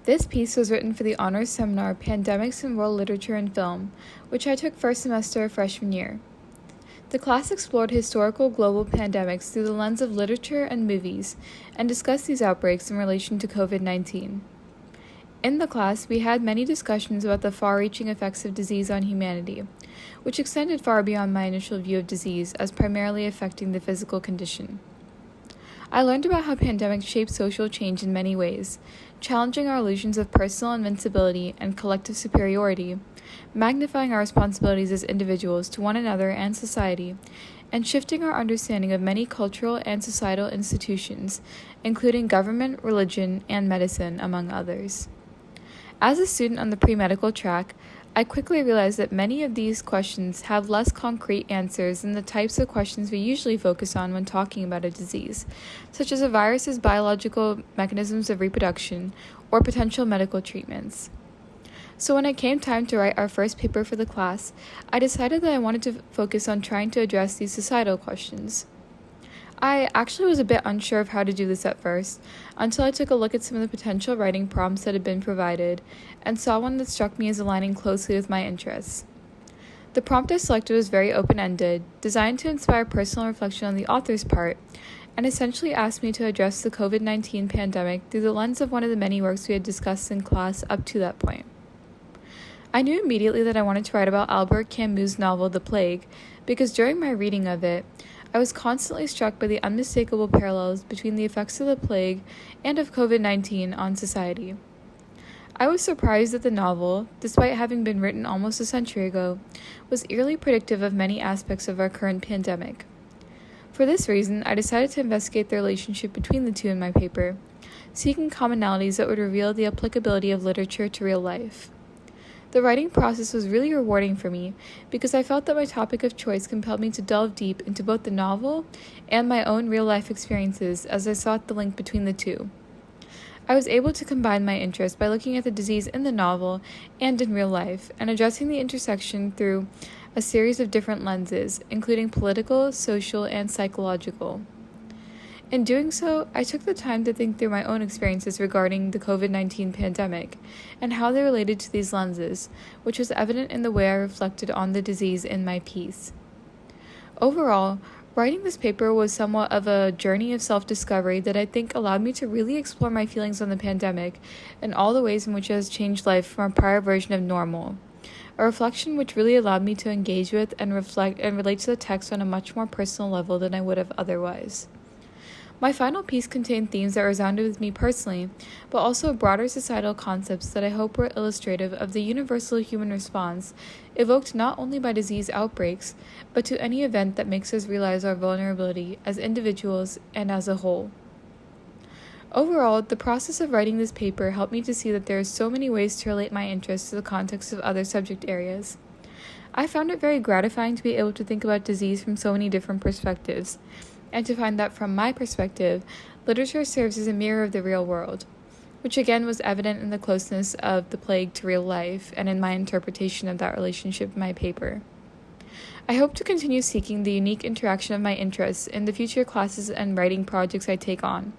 This piece was written for the honors seminar Pandemics in World Literature and Film, which I took first semester of freshman year. The class explored historical global pandemics through the lens of literature and movies, and discussed these outbreaks in relation to COVID-19. In the class, we had many discussions about the far-reaching effects of disease on humanity, which extended far beyond my initial view of disease as primarily affecting the physical condition. I learned about how pandemics shape social change in many ways, challenging our illusions of personal invincibility and collective superiority, magnifying our responsibilities as individuals to one another and society, and shifting our understanding of many cultural and societal institutions, including government, religion, and medicine, among others. As a student on the pre-medical track, I quickly realized that many of these questions have less concrete answers than the types of questions we usually focus on when talking about a disease, such as a virus's biological mechanisms of reproduction or potential medical treatments. So when it came time to write our first paper for the class, I decided that I wanted to focus on trying to address these societal questions. I actually was a bit unsure of how to do this at first, until I took a look at some of the potential writing prompts that had been provided, and saw one that struck me as aligning closely with my interests. The prompt I selected was very open-ended, designed to inspire personal reflection on the author's part, and essentially asked me to address the COVID-19 pandemic through the lens of one of the many works we had discussed in class up to that point. I knew immediately that I wanted to write about Albert Camus' novel The Plague, because during my reading of it, I was constantly struck by the unmistakable parallels between the effects of the plague and of COVID-19 on society. I was surprised that the novel, despite having been written almost a century ago, was eerily predictive of many aspects of our current pandemic. For this reason, I decided to investigate the relationship between the two in my paper, seeking commonalities that would reveal the applicability of literature to real life. The writing process was really rewarding for me because I felt that my topic of choice compelled me to delve deep into both the novel and my own real-life experiences as I sought the link between the two. I was able to combine my interest by looking at the disease in the novel and in real life, and addressing the intersection through a series of different lenses, including political, social, and psychological. In doing so, I took the time to think through my own experiences regarding the COVID-19 pandemic and how they related to these lenses, which was evident in the way I reflected on the disease in my piece. Overall, writing this paper was somewhat of a journey of self-discovery that I think allowed me to really explore my feelings on the pandemic and all the ways in which it has changed life from a prior version of normal, a reflection which really allowed me to engage with and reflect and relate to the text on a much more personal level than I would have otherwise. My final piece contained themes that resounded with me personally, but also broader societal concepts that I hope were illustrative of the universal human response evoked not only by disease outbreaks, but to any event that makes us realize our vulnerability as individuals and as a whole. Overall, the process of writing this paper helped me to see that there are so many ways to relate my interests to the context of other subject areas. I found it very gratifying to be able to think about disease from so many different perspectives, and to find that from my perspective, literature serves as a mirror of the real world, which again was evident in the closeness of the plague to real life and in my interpretation of that relationship in my paper. I hope to continue seeking the unique interaction of my interests in the future classes and writing projects I take on,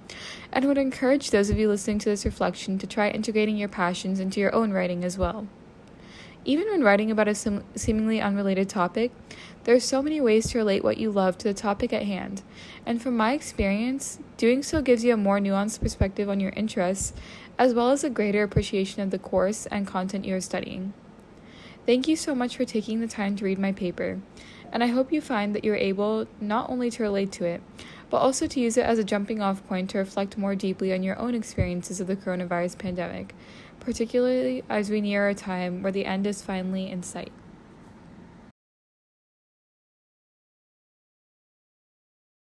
and would encourage those of you listening to this reflection to try integrating your passions into your own writing as well. Even when writing about a seemingly unrelated topic, there are so many ways to relate what you love to the topic at hand, and from my experience, doing so gives you a more nuanced perspective on your interests, as well as a greater appreciation of the course and content you are studying. Thank you so much for taking the time to read my paper, and I hope you find that you're able not only to relate to it, but also to use it as a jumping-off point to reflect more deeply on your own experiences of the coronavirus pandemic, particularly as we near a time where the end is finally in sight.